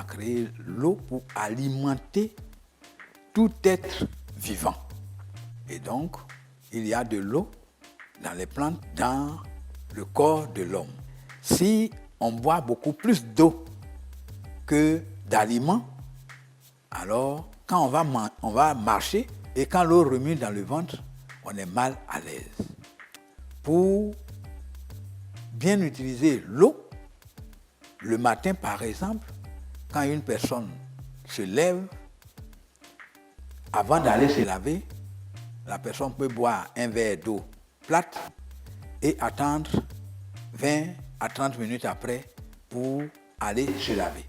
a créé l'eau pour alimenter tout être vivant. Et donc, il y a de l'eau dans les plantes, dans le corps de l'homme. Si on boit beaucoup plus d'eau que d'aliments, alors quand on va marcher et quand l'eau remue dans le ventre, on est mal à l'aise. Pour bien utiliser l'eau, le matin par exemple, quand une personne se lève, avant d'aller se laver, la personne peut boire un verre d'eau plate et attendre 20 à 30 minutes après pour aller se laver.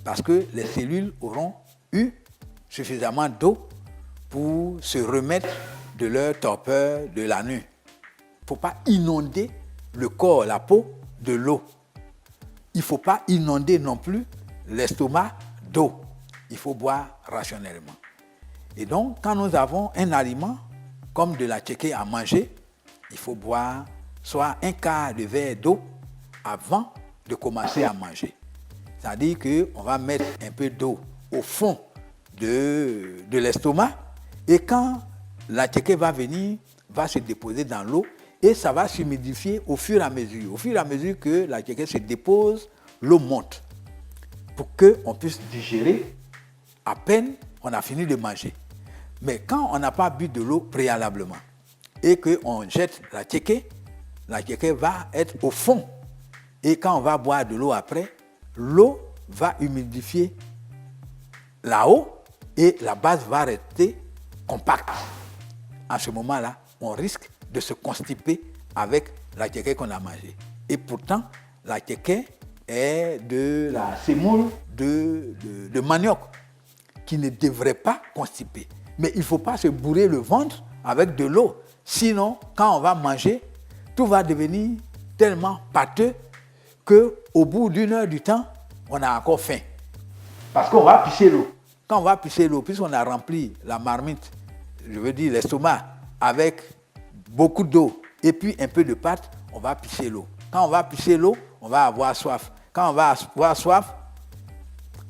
Parce que les cellules auront eu suffisamment d'eau pour se remettre de leur torpeur de la nuit. Il ne faut pas inonder le corps, la peau, de l'eau. Il ne faut pas inonder non plus l'estomac d'eau. Il faut boire rationnellement. Et donc, quand nous avons un aliment, comme de la tchéké à manger, il faut boire soit un quart de verre d'eau avant de commencer à manger. C'est-à-dire qu'on va mettre un peu d'eau au fond de l'estomac et quand la tchéké va venir, va se déposer dans l'eau et ça va s'humidifier au fur et à mesure. Au fur et à mesure que la tchéké se dépose, l'eau monte pour qu'on puisse digérer à peine on a fini de manger. Mais quand on n'a pas bu de l'eau préalablement et qu'on jette la tchéké va être au fond. Et quand on va boire de l'eau après, l'eau va humidifier là-haut et la base va rester compacte. À ce moment-là, on risque de se constiper avec la tchéké qu'on a mangée. Et pourtant, la tchéké est de la semoule de manioc qui ne devrait pas constiper. Mais il ne faut pas se bourrer le ventre avec de l'eau. Sinon, quand on va manger, tout va devenir tellement pâteux qu'au bout d'une heure du temps, on a encore faim. Parce qu'on va pisser l'eau. Quand on va pisser l'eau, puisqu'on a rempli la marmite, je veux dire l'estomac, avec beaucoup d'eau et puis un peu de pâte, on va pisser l'eau. Quand on va pisser l'eau, on va avoir soif. Quand on va avoir soif,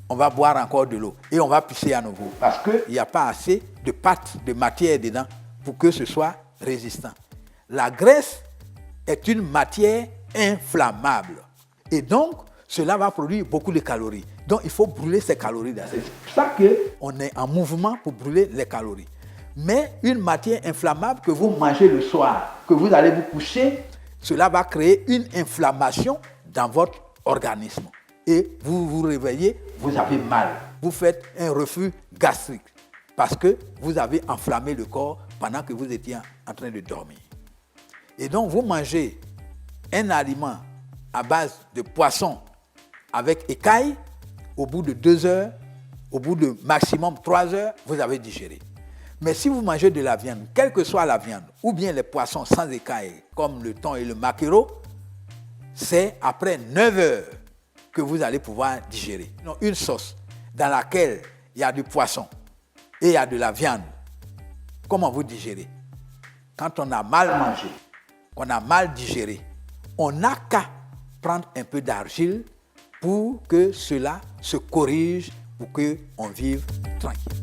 on va boire encore de l'eau et on va pisser à nouveau. Parce qu'il n'y a pas assez de pâte, de matière dedans pour que ce soit résistant. La graisse est une matière inflammable. Et donc, cela va produire beaucoup de calories. Donc, il faut brûler ces calories-là. C'est pour ça qu'on est en mouvement pour brûler les calories. Mais une matière inflammable que vous mangez le soir, que vous allez vous coucher, cela va créer une inflammation dans votre organisme. Et vous vous réveillez, vous avez mal. Vous faites un reflux gastrique parce que vous avez enflammé le corps pendant que vous étiez en train de dormir. Et donc, vous mangez un aliment à base de poisson avec écailles, au bout de 2 heures, au bout de maximum 3 heures, vous avez digéré. Mais si vous mangez de la viande, quelle que soit la viande, ou bien les poissons sans écailles, comme le thon et le maquereau, c'est après 9 heures que vous allez pouvoir digérer. Non, une sauce dans laquelle il y a du poisson et il y a de la viande, comment vous digérez? Quand on a mal mangé, qu'on a mal digéré, on n'a qu'à prendre un peu d'argile pour que cela se corrige, pour qu'on vive tranquille.